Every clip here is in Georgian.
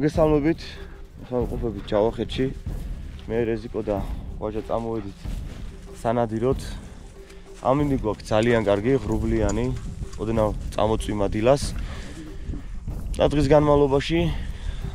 მოგესალმებით. ახლა ვყოფებით ჯავახეთში. მე რეზიკო და ვაჟა წამოვედით სანადიროთ. ამინდი გვაქვს ძალიან კარგი, ღრუბლიანი, ოდნავ წამოწვიმა დილას. დღის განმავლობაში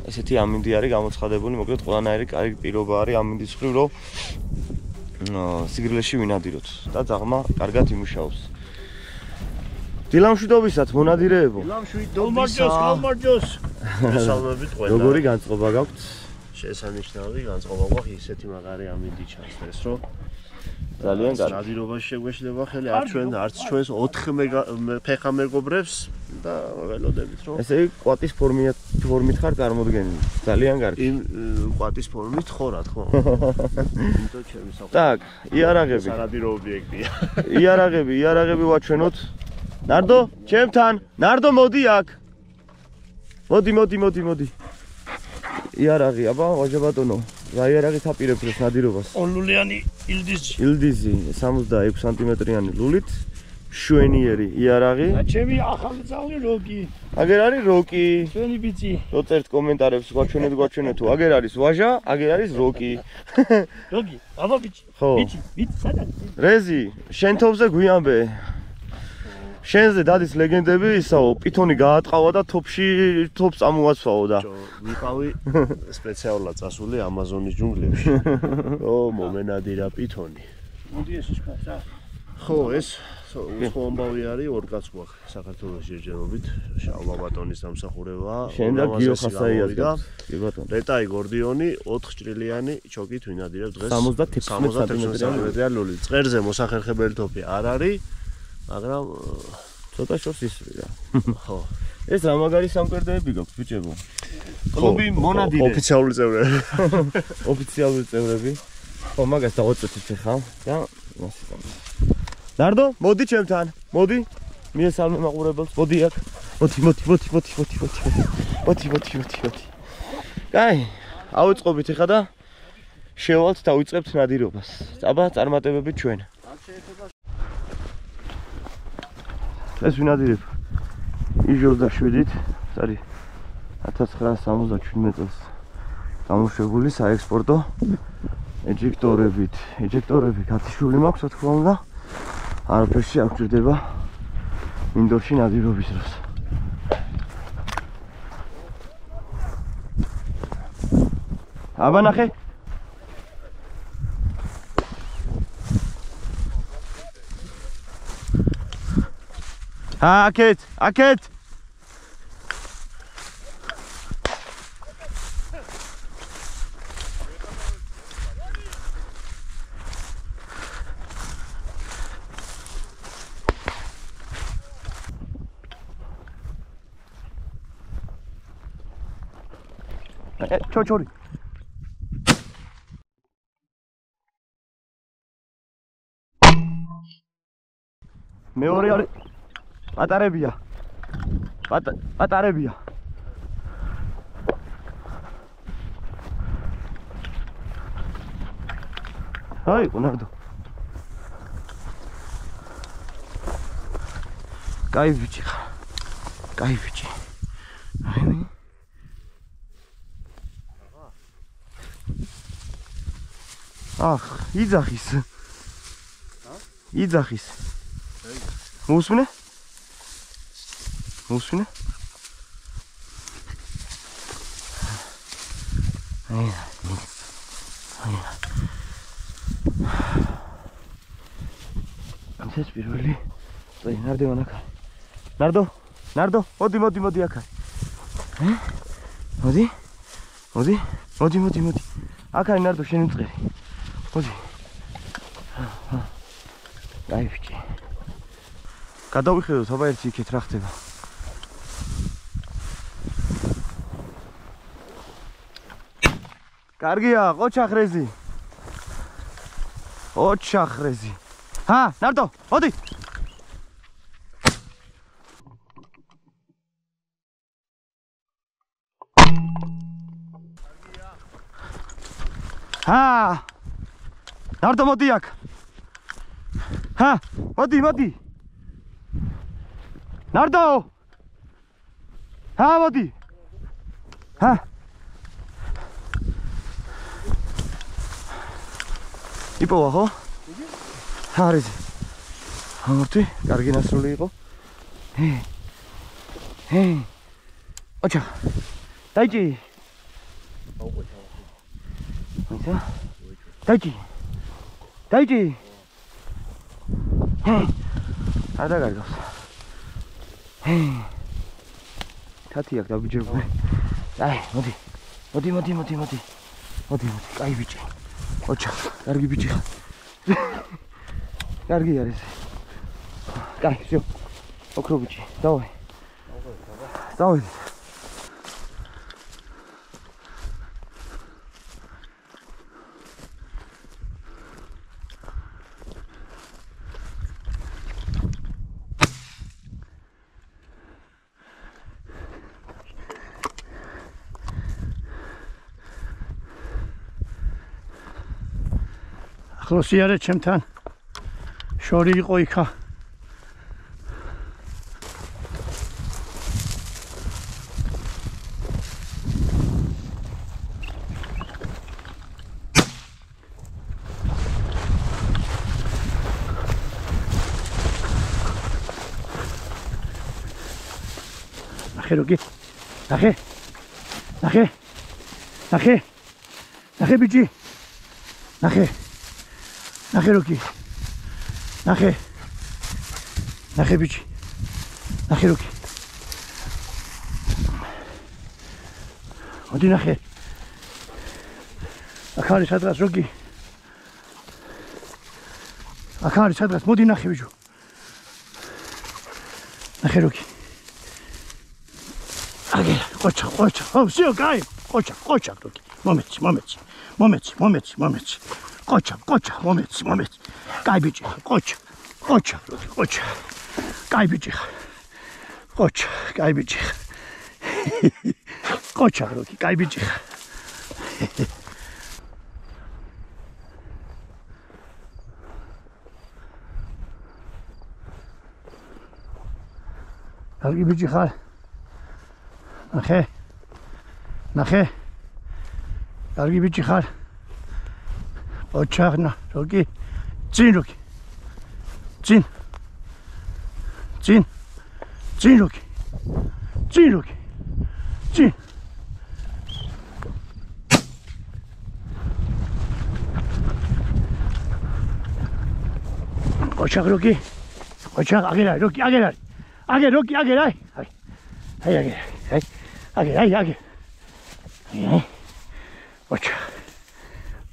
ესეთი ამინდი არის გამოცხადებული, მოკლედ ყველანაირი კარგი პირობა არის ამინდის მხრივ, რომ სიგრილეში ვინადიროთ და ძაღლმა კარგად იმუშაობს. დილამშვიდობისად მონადირეებო. დილამშვიდობისად. მესალმებით ყველა. როგორი განწყობა გაქვთ? შესანიშნავი განწყობა გვაქვს, ისეთი მაგარი ამინდი ჩანს ეს, რომ ძალიან კარგი. ნადირობაში შეგვეშლება ხელი არც ჩვენს 4 ფეხა მეგობრებს და ველოდებით რომ ესე იგი კვატის ფორმით ხარ წარმოდგენილი. ძალიან კარგი. იმ კვატის ფორმით ხო რა თქმა უნდა. იმიტომ ჩემი საქმე. Так, იარაღები. სანადირო ობიექტია. იარაღები ვაჩვენოთ. ნარდო, ჩემთან. ნარდო, მოდი აქ. მოდი. იარაღი, აბა, ვაჟა ბატონო. რა იარაღით აპირებთ ეს ნადირობას? ოლულიანი ილდიზი 66 სანტიმეტრიანი ლულით. შვენიერი იარაღი. ჩემი ახალი ძაღლი როკი. აგერ არის როკი. ჩვენი ბიჭი. როწერთ კომენტარებს გვაჩვენეთ თუ აგერ არის ვაჟა, აგერ არის როკი. როკი, აბა ბიჭი. ხო. ბიჭი, სადაც? რეზი, შენ თოვზე გვიანბე. შენზე დადის ლეგენდები ისაო, პითონი გაატყავა და თოპს წამოაცვაო და ვიყავი სპეციალურად წასული ამაზონის ჯუნგლებში. ო, მომენადირა პითონი. მოდი ეს შეხა. ხო, ეს უცხო ამბავი არის, ორ კაც გვაქვს საქართველოს შეჯერობით, შალვა ბატონის დამსახურება. შენ და გიო ხასაიას გაქვს. კი ბატონო. რეტაი გორდიონი 4 ჭრილიანი ჩოკით ვინადირებ დღეს 76 სანტიმეტრიანი ლული. წყერზე მოსახერხებელი თოფი არ არის, მაგრამ ცოტა შორს ისვრი რა. ხო. ეს რა მაგარი სამკვერდეები გაქვს ბიჭებო? კლუბი მონადირე. ოფიციალური წევრები. ოფიციალური წევრები. ხო, მაგას დავაწვეთით ხა და მასიკამ. ნარდო, მოდი ჩემთან. მოდი. მიესალმე მაყურებელს. მოდი აქ. მოდი. კაი, ავიწყობით ხა და შევალთ და ვიწყებთ ნადირობას. აბა, წარმატებებით ჩვენ. ეს ვინადირებ იჟოს და 7-ით, არის 1977 წელს გამოშვებული საექსპორტო ეჯექტორებით. ეჯექტორები გათიშული მაქვს, რა თქმა უნდა. არაფერში არ გვჭირდება ინდორში ნადირობის დროს. აბა ნახე. აქეთ. ჩოჩორი. მეორე არის პატარებია. პატარებია. აი, კონარდო. კაი ბიჭი ხარ. კაი ბიჭი. აი. ახ, იძახის. იძახის. მოსვინე? მოსვინე? აი. ეს პირველი. აი, ნარდო მანაკა. ნარდო, მოდი აქ. მოდი. აქ არის ნარდო შენი მწყერი. მოდი. აი ბიჭი. გადავიხედოთ, აბა ერთი იქეთ რა ხდება. კარგია, ოჩახრეზი. ჰა, ნარდო, მოდი. ჰა. ნარდო, მოდი აქ. ჰა, მოდი. ნარდო. ჰა, მოდი. ჰა. იპოვა ხო? არის. ამორთი, კარგი ნასროლი იყო. ოჩა. დაიჭი. აუყო. დაიჭი. დაიჭი. არ დაგარგავს. თათი აქ დაბიჯებული. აი, მოდი. მოდი. კაი ბიჭი. ოჩა, კარგი ბიჭი ხარ. კარგი არის. კაი, всё. ოქრო ბიჭი, დავай. დავай. ახლოსიარე ჩემთან შორი იყო იქა ნახე როგი ნახე ბიჭი ნახე როგი ნახე ბიჭი ნახე როგი მოდი ნახე აქ არის სადღაც როგი აქ არის სადღაც მოდი ნახე ბიჭო ნახე როგი აგე ყოჩა всё кай ყოჩა როგი მომეცი ყოჩა მომეცი კაი ბიჭი ყოჩა კაი ბიჭი ყოჩა კაი ბიჭი ყოჩა როგი კაი ბიჭი კარგი ბიჭი ხარ ნახე კარგი ბიჭი ხარ ოჩახნა როგი წინ როგი წინ როგი ოჩახ როგი ოჩახ აგერა როგი აგერა აი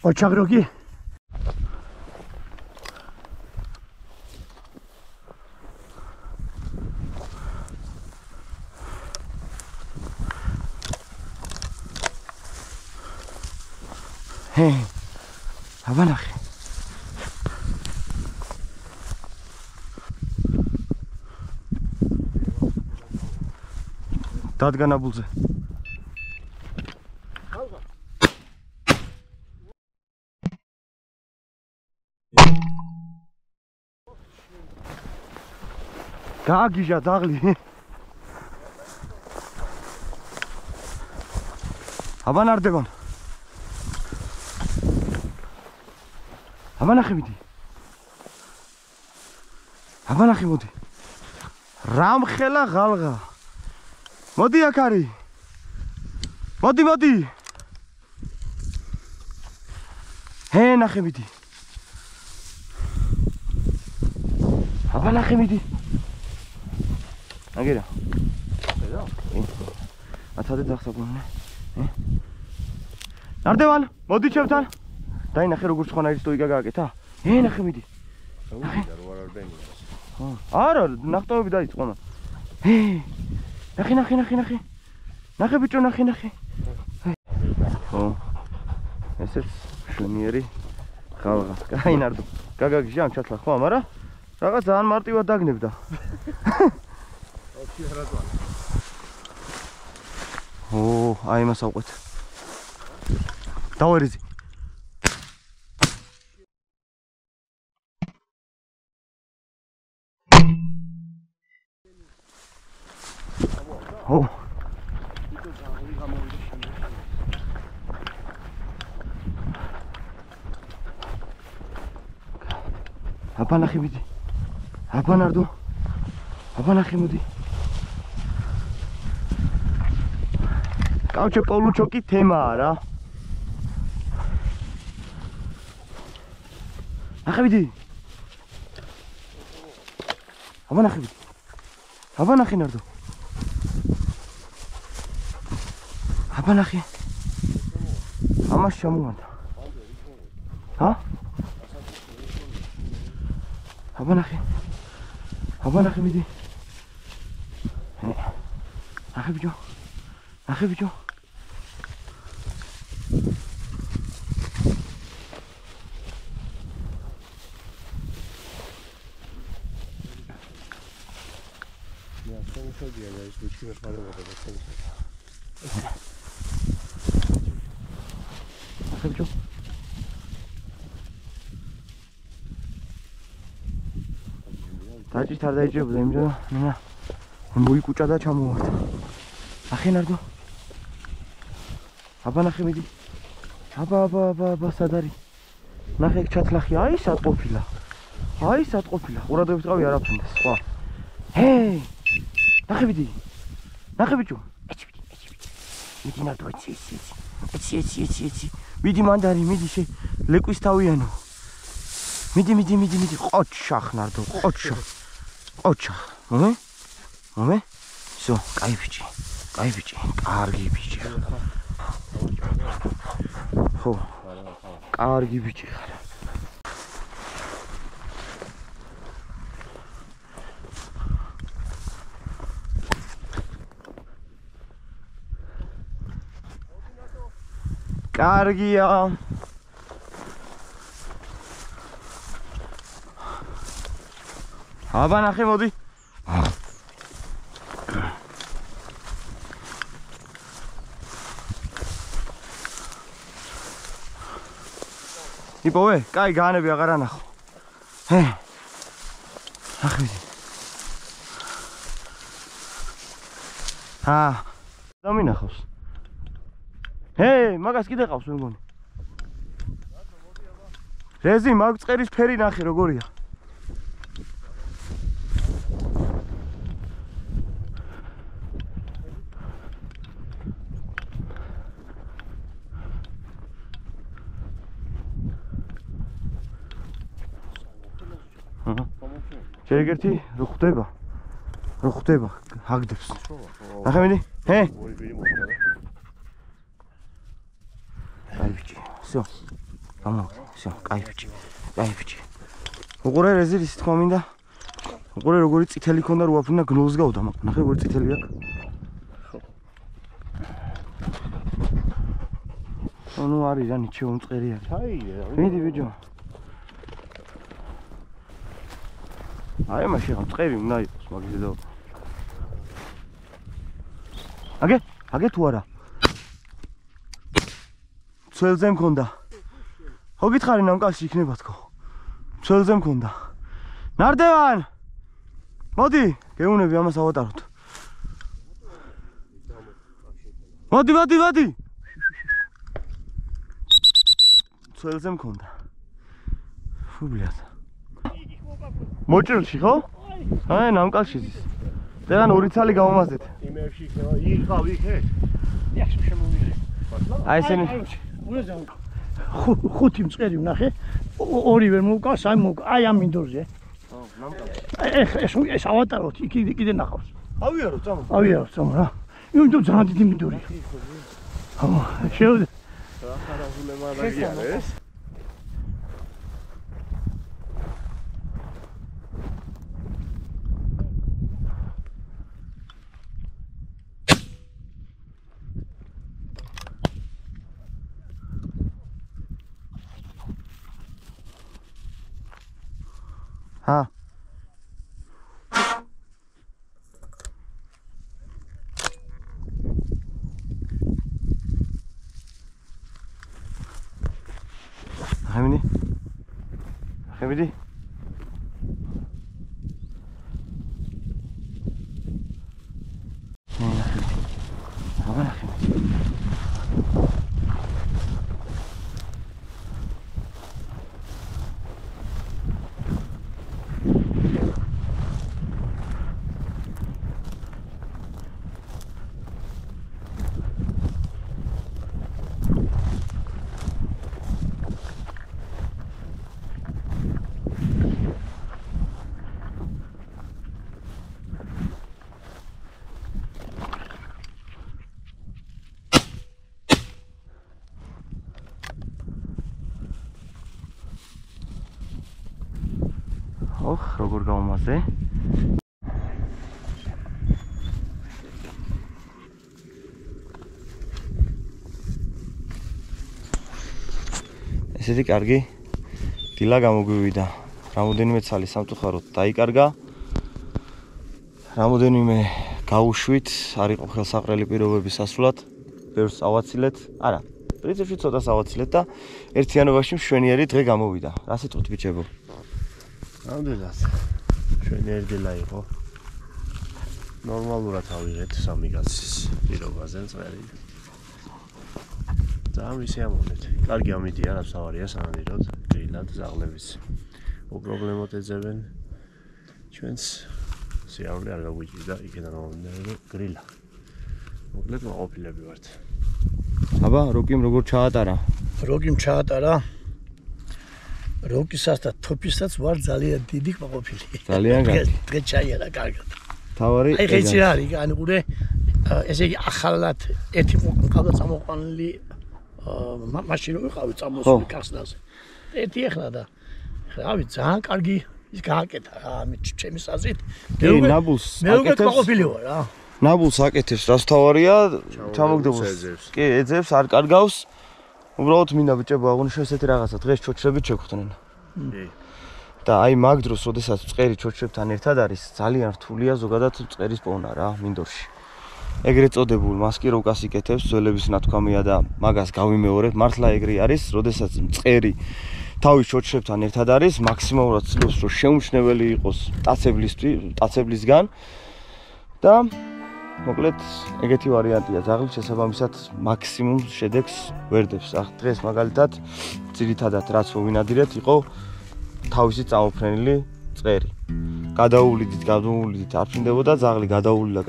ოჩახ როგი აბა ნახე დადგანაბულზე გააგიჟა დაღლი აბა ნარდებან აბა ნახე მიდი აბა ნახე მოდი რამხელა ღალღა მოდი აქ არის მოდი ნახე მიდი აბა ნახე მიდი აგერა ათადე დახსაგონე ნარდებან მოდი ჩემთან დაინახე როგორ სხვანაირი სტოიკა გააკეთა ნახე მიდი არა ნახტავები დაიწყო ნახე ბიჭო ნახე ხო ესეც შვენიერი ხალხა კაი ნარდო გაგაგიჟა ამ ჩათლა ხო ამარა რაღაც ძალიან მარტივად დაგნებდა აი მას ავყვეთ დავერიზი აბა ნახე მიდი. აბა ნარდო. აბა ნახე მოდი. კაუჩე პოლუჩოკი თემაა რა. ნახე მიდი. აბა ნახე მიდი. აბა ნახე ნარდო. აბა ნახე. ამას შემოვანდა. ჰა? აბა ნახე. აბა ნახე მიდი. ნახე ბიჭო. ნახე ბიჭო. დაჭით არ დაიჭირებოდა იმჯერა მენა მოიკუჭა და ჩამოვარდა. ნახე ნარდო. აბა ნახე მიდი. აბა სად არის? ნახე ჩათლახი, აი სად ყოფილა. აი სად ყოფილა. ყურადღებით ყავი არაფრინდა სხვა. ჰეი! ნახე მიდი. ნახე ბიჭო. მიდი ნარდო ეცი. მიდი მანდარი, მიდი შე ლეკვის თავიანო. მიდი. ყოჩახ ნარდო, ყოჩახ. მომე? всё, კაი ბიჭი. კარგი ბიჭი. ხო. კარგი ბიჭი ხარ. კარგია. აბა ნახე მოდი. იპოვე? კაი, გაანები აღარ ანახო. ნახე მიდი. დამინახავს. მაგას კიდე ყავს მე მგონი. რეზი, მაგ წყერის ფერი ნახე როგორია. ჯერ ერთი რო ხვდება, ჰაგდებს. ნახე მიდი. კაი ბიჭი, всё. გამოვიდა, всё, კაი ბიჭი. უყურე რეზი ის თქმა მინდა. უყურე როგორი წითელი ქონდა რო აფრინა გნოლს გავდა, მაგრამ ნახე როგორი წითელი აქვს. ნუ არის რა ნიჩე უმწყერი არის. მიდი ბიჭო. აი მაშინ მწყერი უნდა იყოს მაგის და. აგე თუ არა? ცველზე მქონდა. ხო გითხარი ნამკალში იქნება თქო. ცველზე მქონდა. ნარდევან! მოდი, გეუნები ამას ავატაროთ. მოდი. ცველზე მქონდა. ფუ ბლიად. მოჭრილში ხო? აი ნამკალში ზის. დეღან ორი ცალი გავამაზეთ. იმებში იქ ვიქე. იახში შემოვიღე. აი ესენი ხუთი მწყერი ვნახე. ორივე მოვკავს, აი მოვკ. აი ამ მინდორზე. ხო, ნამკალში. ეს ავატაროთ, იქ კიდე ნახავს. ავიარო, წამო. რა. იმიტომ ძალიან დიდი მინდორია. ხო, შევდე. რა ხარაღული მარაგია ეს? Hamidi. ოხ, როგორ გავმაზე. ესეთი კარგი დილა გამოგვივიდა. რამოდენიმე ცალი სამწუხაროდ დაიკარგა. რამოდენიმე გაუშვით, არ იყო ხელსაყრელი პირობები სასრულად. ბევრს ავაცილეთ. არა, პრინციპში ცოტა ავაცილეთ და ერთიანობაში მშვენიერი დღე გამოვიდა. რა სიტყვით ბიჭებო? ნამდვილად. მშვენიერი დილა იყო. ნორმალურად ავიღეთ სამი კაცის პირობაზე წვერი. ძალიან ვისიამოვნეთ. კარგი ამიტია, რაც ავარია სანადიროდ, გრილად ზაღლების. უპრობლემოდ ეძებენ ჩვენს სიარულე არ გაგვიჭირდა იქიდან მომდინარე გრილა. მოკლედ მოყოფილები ვართ. აბა, როკიმ როგორ ჩაატარა? როკიმ ჩაატარა. როკისაც და თოფისაც ვარ ძალიან დიდი მოყოფილი. ძალიან კარგი. დღე ჩაიარა კარგად. თავარი აი ხეცი რა არის, განუყურე ესე იგი ახალად ერთი მყავდა წამოყვანილი მაშინ რო ვიყავი წამოსული კახსნაზე. ერთი ეხლა და რავი ძალიან კარგი ის გააკეთა რა ჩემი საზრით. ნაბულს მე უკვე მოყოფილი ვარ რა. ნაბულს აკეთებს, რას თავარია, ჩამოგდებოს. კი, ეძებს, არ კარგავს. უბრალოდ მინდა ბიჭებო აღნიშნო ესეთი რაღაცა, დღეს ჩოჩრებით შეგხვდნენ. და აი მაგ დროს, როდესაც წერი ჩოჩრებთან ერთად არის, ძალიან რთულია ზოგადად წერის პოვნა რა, მინდორში. ეგრეთ წოდებულ მასკიროვკას იკეთებს, ძველების ნათქვამია და მაგას გავიმეორებ, მართლა ეგრე არის, როდესაც წერი თავის ჩოჩრებთან ერთად არის, მაქსიმალურად ცდილობს, რომ შეუმჩნეველი იყოს ტაცებლისგან და მოკლედ ეგეთი ვარიანტია, ძაღლი შესაბამისად მაქსიმუმ შედეგს ვერდებს. დღეს მაგალითად ძირითადად რაც ვინადირეთ იყო თავისი წამოფრენილი წერი. გადაუვლიდით არ ფრინდებოდა ძაღლი, გადაუვლიდა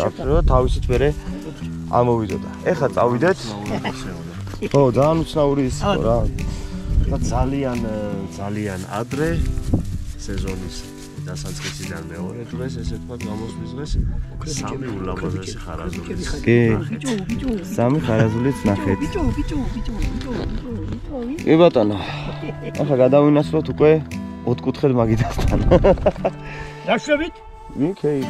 არ ფრინდებოდა, თავისით მერე ამოვიდოდა. ეხლა წავიდეთ. ხო, ძალიან უცნაური ის იყო რა. ძალიან ადრე სეზონის დასაწყისიდან მეორე დღეს ესე თქვა გამოსვლის დღეს სამი ულამაზესი ხარაზულიც. კი. სამი ხარაზულიც ნახეთ. კი ბატონო. ახლა გადავინაცვლოთ უკვე ოთხკუთხედ მაგიდასთან. რა შვებით? მიქეი.